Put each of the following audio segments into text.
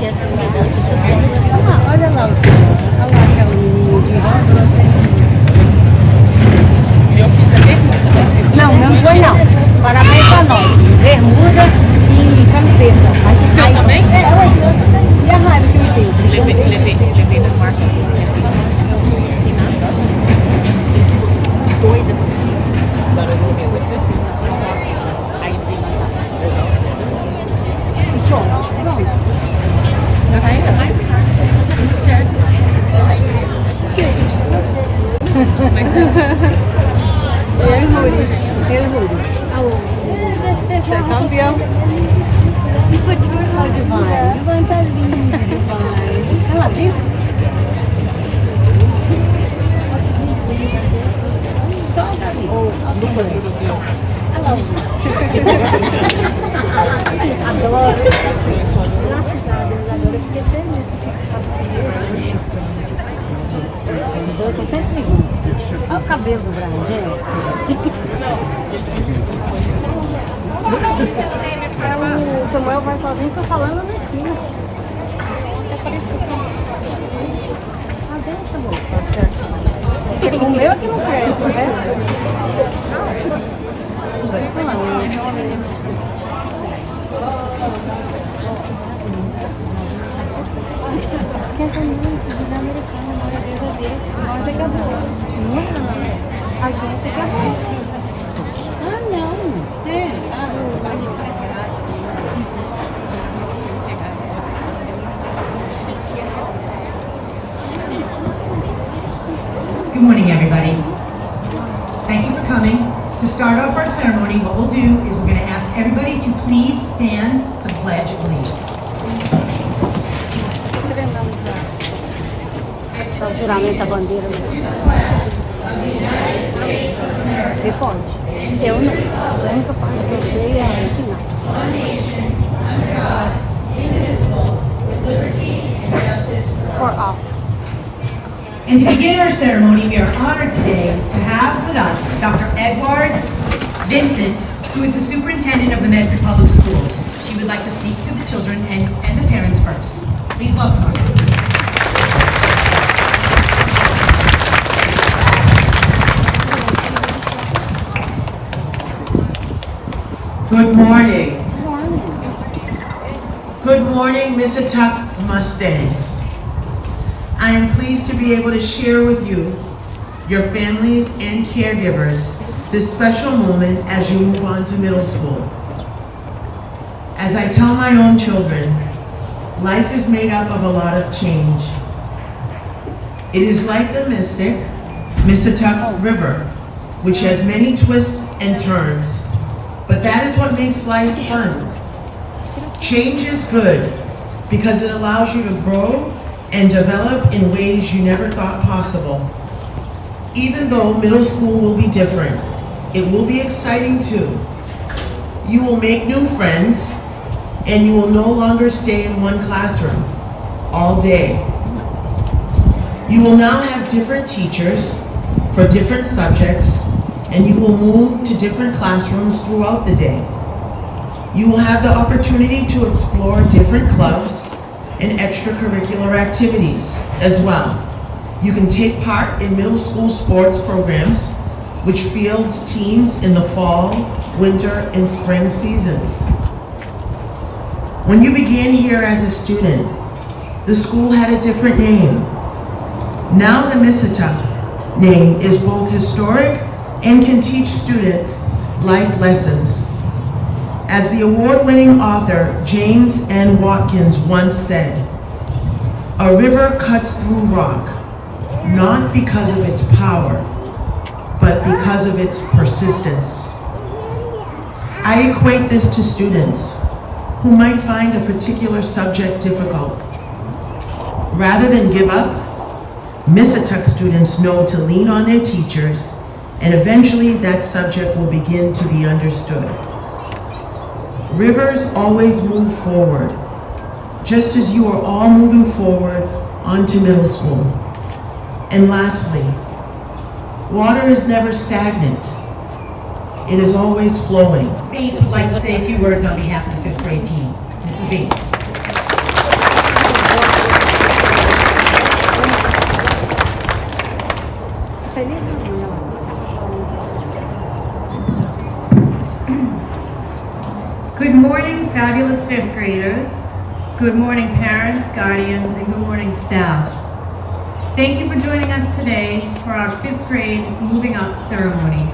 Ah, olha lá o senhor. Olha lá aquela menininha de rosa. Eu fiz a bermuda. Não, não foi não. Parabéns pra nós. Bermuda e camiseta. O seu também? É, oi. E a raiva que me deu? Levei da Márcia. Doida assim. Agora eu vou ver outra assim. Nossa. Aí eu vim E chora. Pronto. ainda mais caro. Certo. Mas Ele muda. você é campeão. E continua demais. Ivan tá lindo demais. Olha lá, viu? Só o Davi. Olha lá o Adoro. Graças a Deus, agora eu fiquei feliz. Eu tô sempre ligando. Olha o cabelo do Brandel. O Samuel vai sozinho, tô falando na esquina. Ah, deixa, amor. Porque o meu é que não quer, né? Esquenta muito, vida americana, uma coisa desse. Nós é que é boa. Não, a gente é que é boa. Ah, não. É. Ah, vai de graça. Good morning, everybody. Thank you for coming. To start off our ceremony, what we'll do is we're going to ask everybody to please stand for the Pledge of Allegiance. Só o juramento da bandeira. Você pode. Eu não. A única parte que eu sei é no final. For all. And to begin our ceremony, we are honored today to have with us Dr. Edward Vincent, who is the superintendent of the Medford Public Schools. She would like to speak to the children and the parents first. Please welcome her. Good morning. Good morning. Good morning, Mississauga Mustangs. I am pleased to be able to share with you, your families and caregivers, this special moment as you move on to middle school. As I tell my own children, life is made up of a lot of change. It is like the mystic Mississauga River, which has many twists and turns, but that is what makes life fun. Change is good because it allows you to grow and develop in ways you never thought possible. Even though middle school will be different, it will be exciting too. You will make new friends, and you will no longer stay in one classroom all day. You will now have different teachers for different subjects, and you will move to different classrooms throughout the day. You will have the opportunity to explore different clubs and extracurricular activities as well. You can take part in middle school sports programs, which fields teams in the fall, winter, and spring seasons. When you began here as a student, the school had a different name. Now the Mississauga name is both historic and can teach students life lessons. As the award-winning author James N. Watkins once said, "A river cuts through rock, not because of its power, but because of its persistence." I equate this to students who might find a particular subject difficult. Rather than give up, Mississauga students know to lean on their teachers, and eventually that subject will begin to be understood. Rivers always move forward, just as you are all moving forward onto middle school. And lastly, water is never stagnant. It is always flowing. Baines would like to say a few words on behalf of the fifth grade team. Mrs. Baines. fabulous fifth graders. Good morning, parents, guardians, and good morning, staff. Thank you for joining us today for our fifth grade Moving Up ceremony.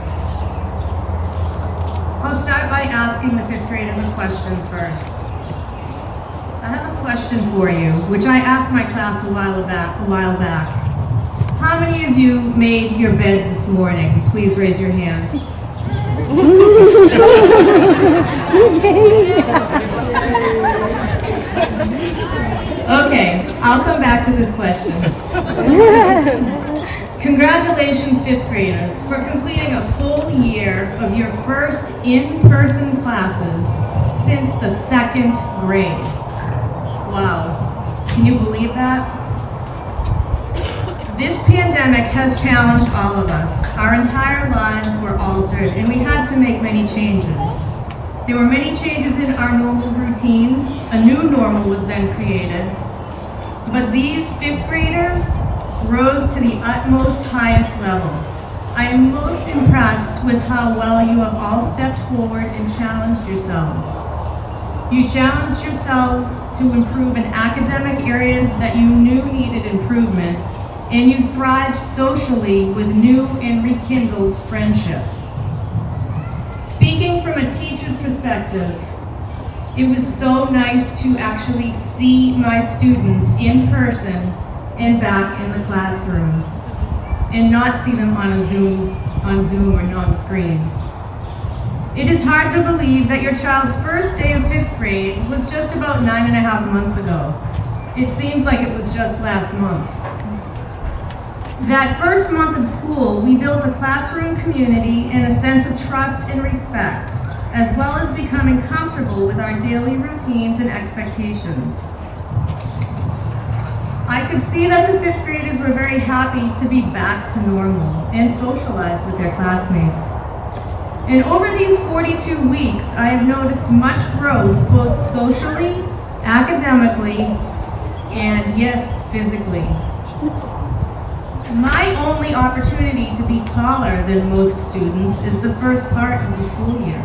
I'll start by asking the fifth graders a question first. I have a question for you, which I asked my class a while back. How many of you made your bed this morning? Please raise your hand. Okay, I'll come back to this question. Congratulations, fifth graders, for completing a full year of your first in-person classes since the second grade. Wow, can you believe that? This pandemic has challenged all of us. Our entire lives were altered, and we had to make many changes. There were many changes in our normal routines. A new normal was then created. But these fifth graders rose to the utmost highest level. I am most impressed with how well you have all stepped forward and challenged yourselves. You challenged yourselves to improve in academic areas that you knew needed improvement, and you thrived socially with new and rekindled friendships. Speaking from a teacher's perspective, it was so nice to actually see my students in person and back in the classroom, and not see them on Zoom or on screen. It is hard to believe that your child's first day of fifth grade was just about 9.5 months ago. It seems like it was just last month. That first month of school, we built a classroom community and a sense of trust and respect, as well as becoming comfortable with our daily routines and expectations. I could see that the fifth graders were very happy to be back to normal and socialize with their classmates. And over these 42 weeks, I have noticed much growth both socially, academically, and yes, physically. My only opportunity to be taller than most students is the first part of the school year.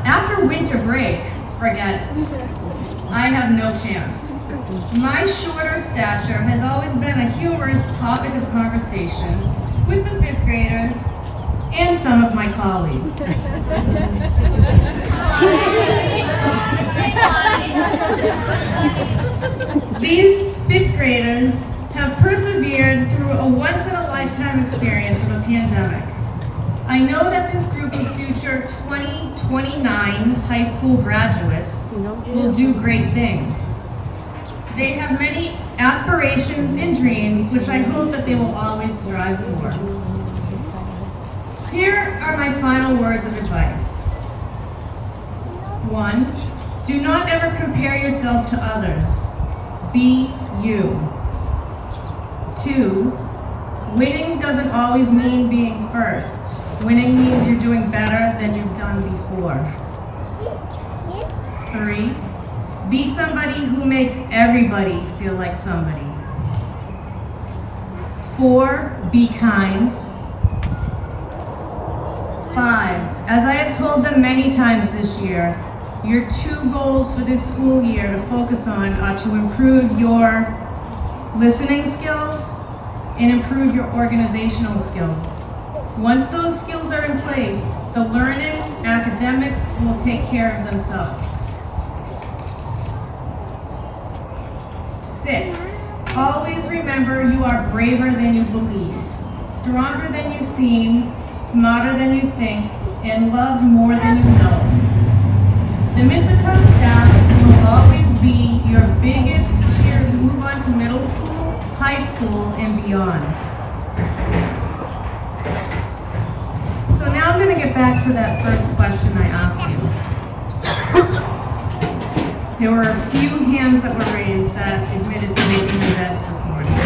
After winter break, forget it. I have no chance. My shorter stature has always been a humorous topic of conversation with the fifth graders and some of my colleagues. These fifth graders have persevered through a once-in-a-lifetime experience of a pandemic. I know that this group of future 2029 high school graduates will do great things. They have many aspirations and dreams, which I hope that they will always strive for. Here are my final words of advice. 1, do not ever compare yourself to others. Be you. 2, winning doesn't always mean being first. Winning means you're doing better than you've done before. 3, be somebody who makes everybody feel like somebody. 4, be kind. 5, as I have told them many times this year, your 2 goals for this school year to focus on are to improve your listening skills and improve your organizational skills. Once those skills are in place, the learning, academics will take care of themselves. 6, always remember you are braver than you believe, stronger than you seem, smarter than you think, and loved more than you know. The Mississauga staff will always be your biggest cheer to move on to middle school, high school, and beyond. So now I'm going to get back to that first question I asked you. There were a few hands that were raised that admitted to making their beds this morning.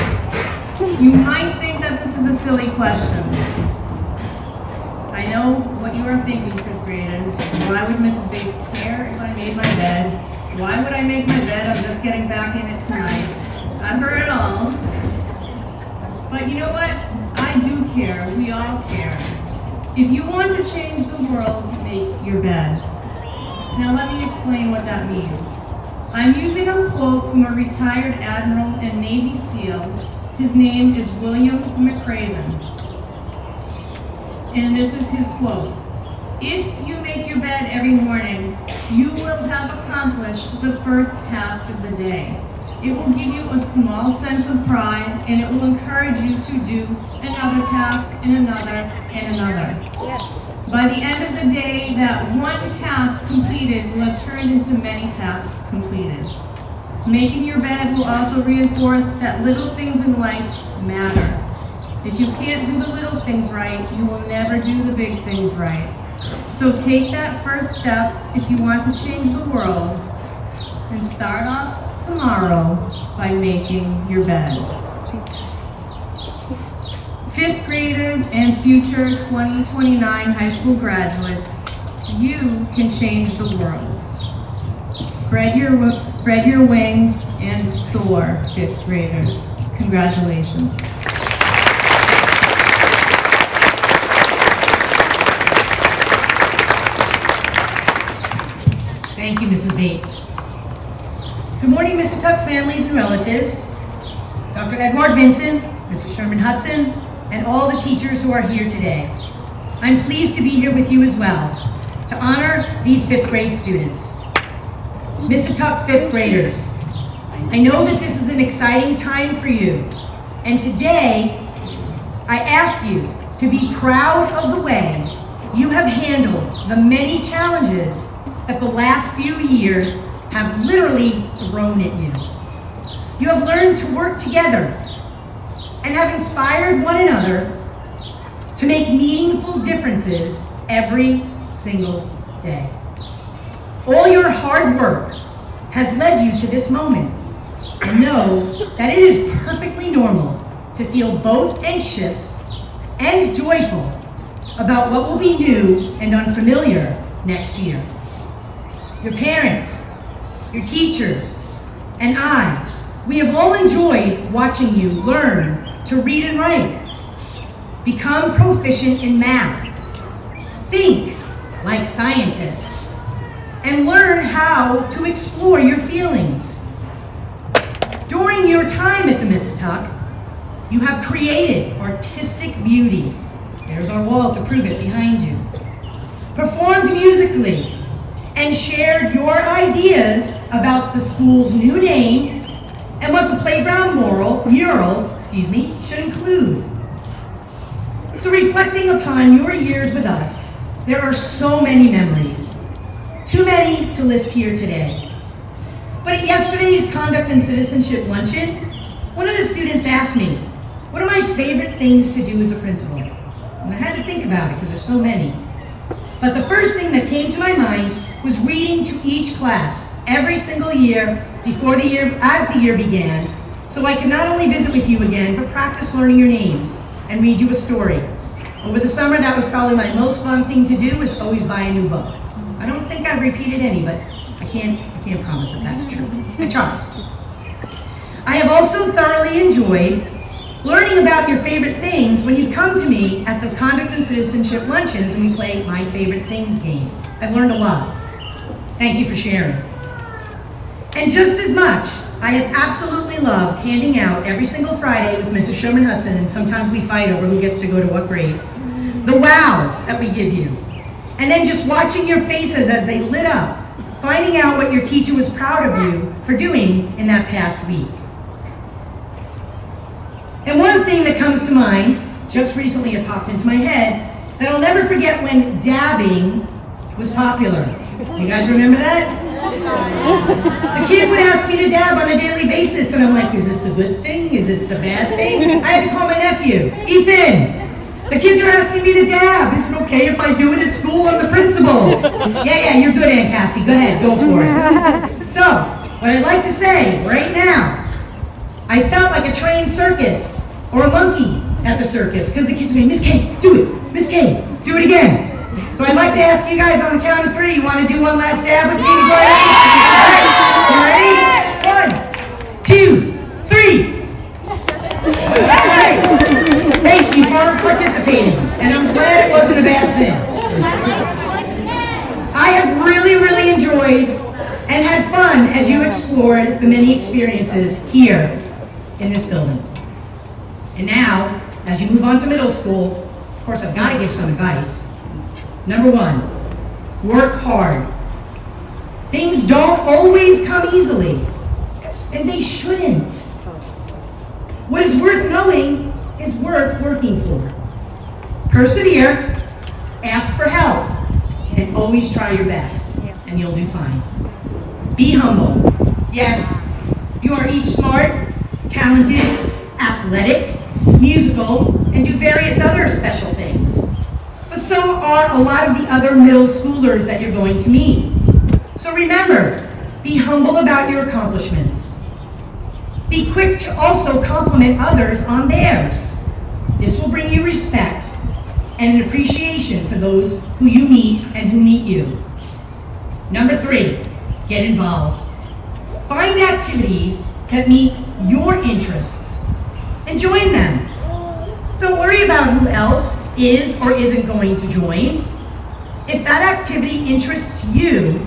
You might think that this is a silly question. I know what you are thinking, fifth graders. Why would Mrs. Bates care if I made my bed? Why would I make my bed? I'm just getting back in it tonight. I've heard it all. But you know what? I do care. We all care. If you want to change the world, make your bed. Now let me explain what that means. I'm using a quote from a retired admiral and Navy SEAL. His name is William McRaven. And this is his quote. If you make your bed every morning, you will have accomplished the first task of the day. It will give you a small sense of pride, and it will encourage you to do another task and another and another. By the end of the day, that one task completed will have turned into many tasks completed. Making your bed will also reinforce that little things in life matter. If you can't do the little things right, you will never do the big things right. So take that first step if you want to change the world, and start off tomorrow by making your bed. Fifth graders and future 2029 high school graduates, you can change the world. Spread your wings and soar, fifth graders. Congratulations. Thank you, Mrs. Bates. Good morning, Mr. Tuck families and relatives, Dr. Edward Vincent, Mr. Sherman Hudson, and all the teachers who are here today. I'm pleased to be here with you as well to honor these fifth grade students. Mr. Tuck fifth graders, I know that this is an exciting time for you, and today I ask you to be proud of the way you have handled the many challenges that the last few years have literally thrown at you. You have learned to work together and have inspired one another to make meaningful differences every single day. All your hard work has led you to this moment, and know that it is perfectly normal to feel both anxious and joyful about what will be new and unfamiliar next year. Your parents, your teachers, and I, we have all enjoyed watching you learn to read and write, become proficient in math, think like scientists, and learn how to explore your feelings. During your time at the Missatuck, you have created artistic beauty. There's our wall to prove it behind you. Performed musically, and shared your ideas about the school's new name and what the playground mural should include. So reflecting upon your years with us, there are so many memories, too many to list here today. But at yesterday's Conduct and Citizenship Luncheon, one of the students asked me, what are my favorite things to do as a principal? And I had to think about it because there's so many. But the first thing that came to my mind was reading to each class every single year as the year began, so I could not only visit with you again, but practice learning your names and read you a story. Over the summer, that was probably my most fun thing to do, was always buy a new book. I don't think I've repeated any, but I can't promise that that's true. I try. I have also thoroughly enjoyed learning about your favorite things when you've come to me at the Conduct and Citizenship Luncheons and we play My Favorite Things game. I've learned a lot. Thank you for sharing. And just as much, I have absolutely loved handing out every single Friday with Mrs. Sherman Hudson, and sometimes we fight over who gets to go to what grade, the wows that we give you. And then just watching your faces as they lit up, finding out what your teacher was proud of you for doing in that past week. And one thing that comes to mind, just recently it popped into my head, that I'll never forget when dabbing was popular. You guys remember that? The kids would ask me to dab on a daily basis, and I'm like, is this a good thing? Is this a bad thing? I had to call my nephew, Ethan. The kids are asking me to dab. Is it okay if I do it at school? I'm the principal. Yeah, you're good, Aunt Cassie. Go ahead, go for it. So, what I'd like to say right now, I felt like a trained circus or a monkey at the circus because the kids were saying, Miss K, do it. Miss K, do it again. So I'd like to ask you guys on the count of 3, you want to do one last dab with me? All right, you ready? 1, 2, 3. All right. Thank you for participating, and I'm glad it wasn't a bad thing. as you explored the many experiences here in this building. And now, as you move on to middle school, of course, I've got to give some advice. Number one, work hard. Things don't always come easily, and they shouldn't. What is worth knowing is worth working for. Persevere, ask for help, and always try your best, and you'll do fine. Be humble. Yes, you are each smart, talented, athletic, musical, and do various other special things. But so are a lot of the other middle schoolers that you're going to meet. So remember, be humble about your accomplishments. Be quick to also compliment others on theirs. This will bring you respect and an appreciation for those who you meet and who meet you. Number 3, get involved. Find activities that meet your interests and join them. Don't worry about who else is or isn't going to join. If that activity interests you,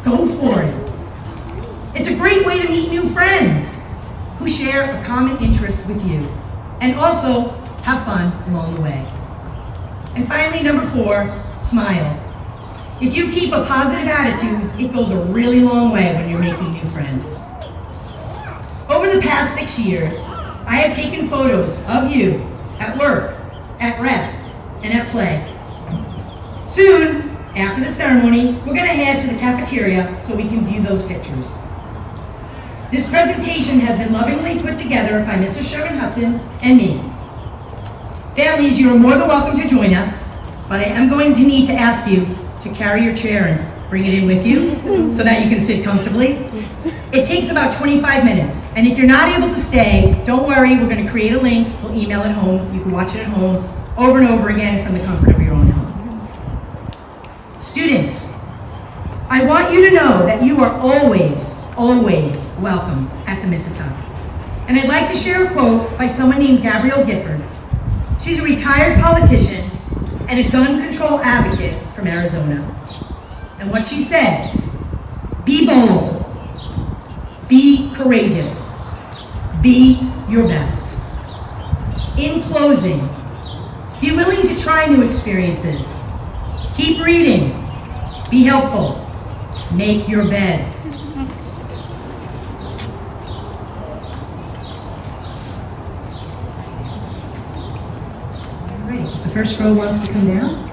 go for it. It's a great way to meet new friends who share a common interest with you and also have fun along the way. And finally, number 4, smile. If you keep a positive attitude, it goes a really long way when you're making new friends. Over the past 6 years, I have taken photos of you at work, at rest, and at play. Soon, after the ceremony, we're going to head to the cafeteria so we can view those pictures. This presentation has been lovingly put together by Mrs. Sherman Hudson and me. Families, you are more than welcome to join us, but I am going to need to ask you to carry your chair and bring it in with you so that you can sit comfortably. It takes about 25 minutes, and if you're not able to stay, don't worry, we're going to create a link, we'll email it home, you can watch it at home over and over again from the comfort of your own home. Students, I want you to know that you are always welcome at the Mississauga. And I'd like to share a quote by someone named Gabrielle Giffords. She's a retired politician and a gun control advocate from Arizona. And what she said, be bold, be courageous, be your best. In closing, be willing to try new experiences. Keep reading, be helpful, make your beds. The first row wants to come down.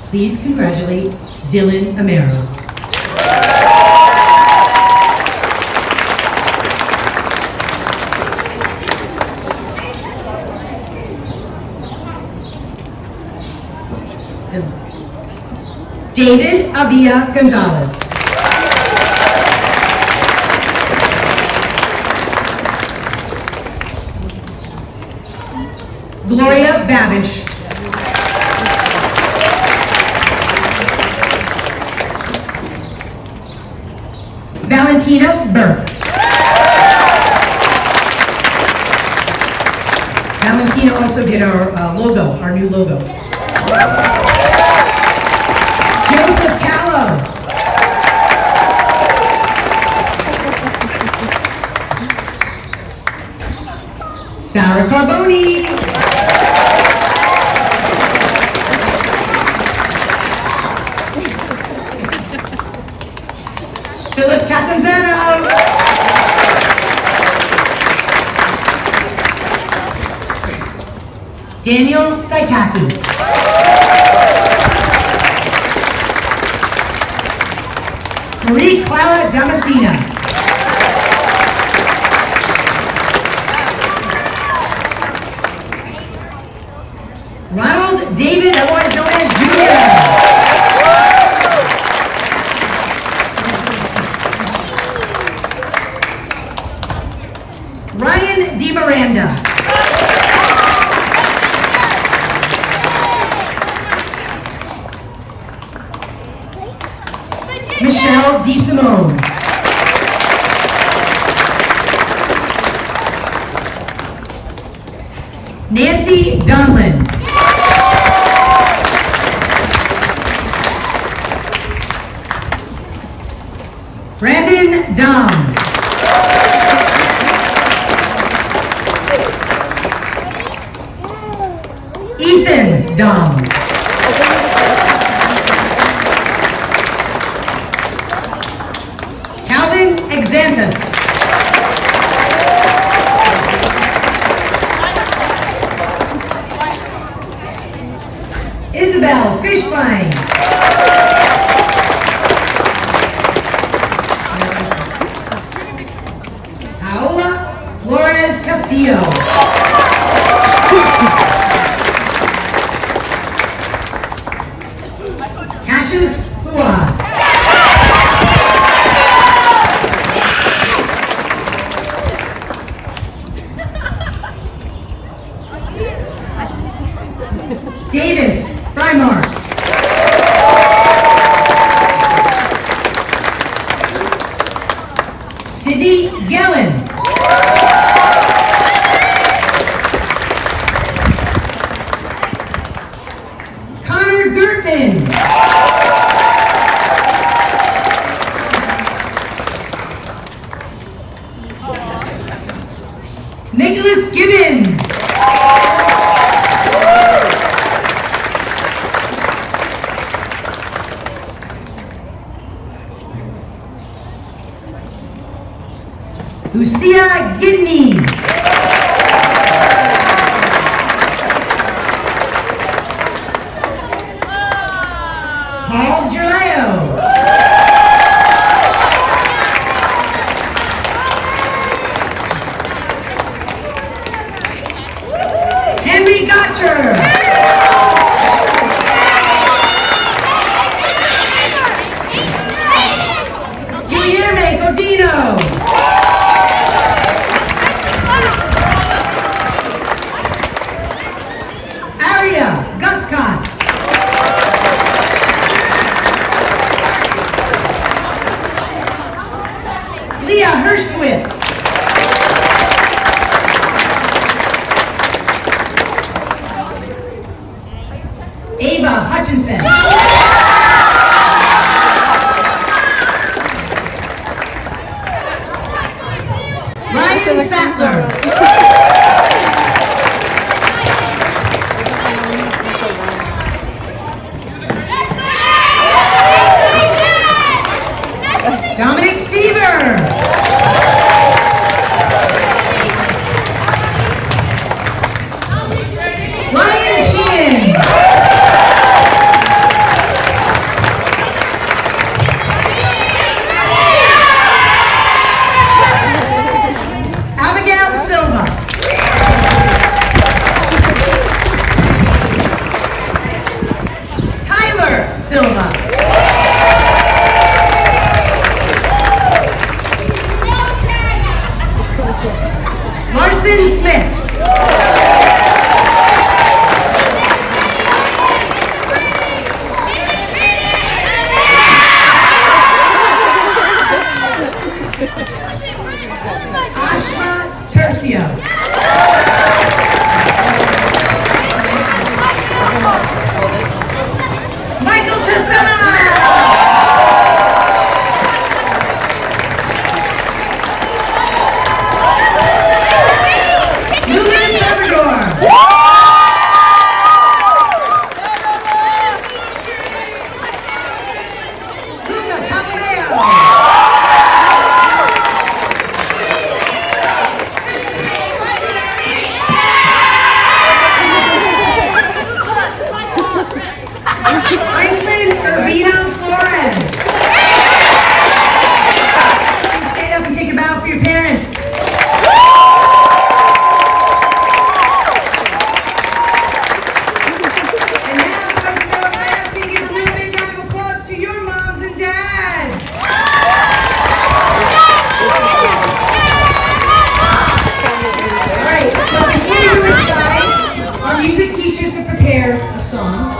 Please congratulate Dylan Amaro. David Avia Gonzalez. Gloria Babish. Valentina Burke. Valentina also did our logo, our new logo. Joseph Callow. Sarah Carboni. Philip Catanzano. Daniel Saitaki. Marie Clara Damasina. Ronald David, otherwise known as Jr. Ryan DiMiranda. Michelle DeSimone. Nancy Donlin. Dom. Ethan Dom. Calvin Exanthus. Isabel Fishbein. Paola Flores Castillo. Cassius Fua. Davis Freimark. Sydney Gellin. Connor Gertman. Nicholas Gibbons. Lucia Gidney. Paul Gerleo. Henry Gotcher. Guillermo Godino. Aria Guscott. Leah Hershkowitz. Ava Hutchinson. Ryan Sattler. Dominic Seaver. Ryan Sheehan. Abigail Silva. Tyler Silva. Larson Smith. Ashma Tercio. Michael Tassana. Lulin Labrador. Luca Taladeo. Franklin Urbino Flores. Stand up and take a bow for your parents. And now, Dr. Miller, I ask you to give a real big round of applause to your moms and dads. All right, so before you recite, our music teachers have prepared a song.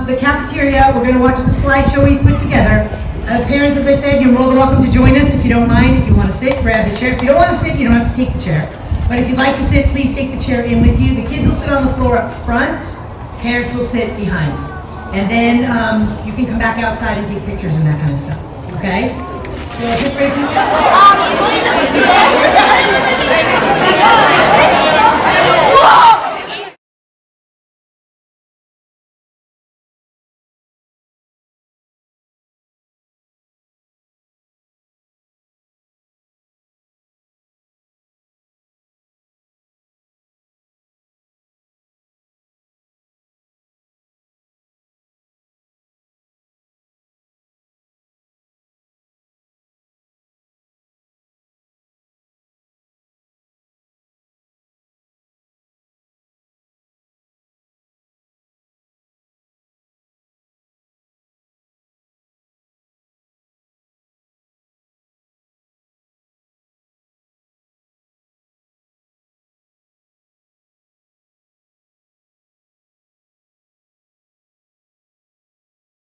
The cafeteria, we're going to watch the slideshow we put together. Parents, as I said, you're more than welcome to join us if you don't mind. If you want to sit, grab the chair. If you don't want to sit, you don't have to take the chair. But if you'd like to sit, please take the chair in with you. The kids will sit on the floor up front. Parents will sit behind. And then you can come back outside and take pictures and that kind of stuff. Okay? So, fifth grade teacher?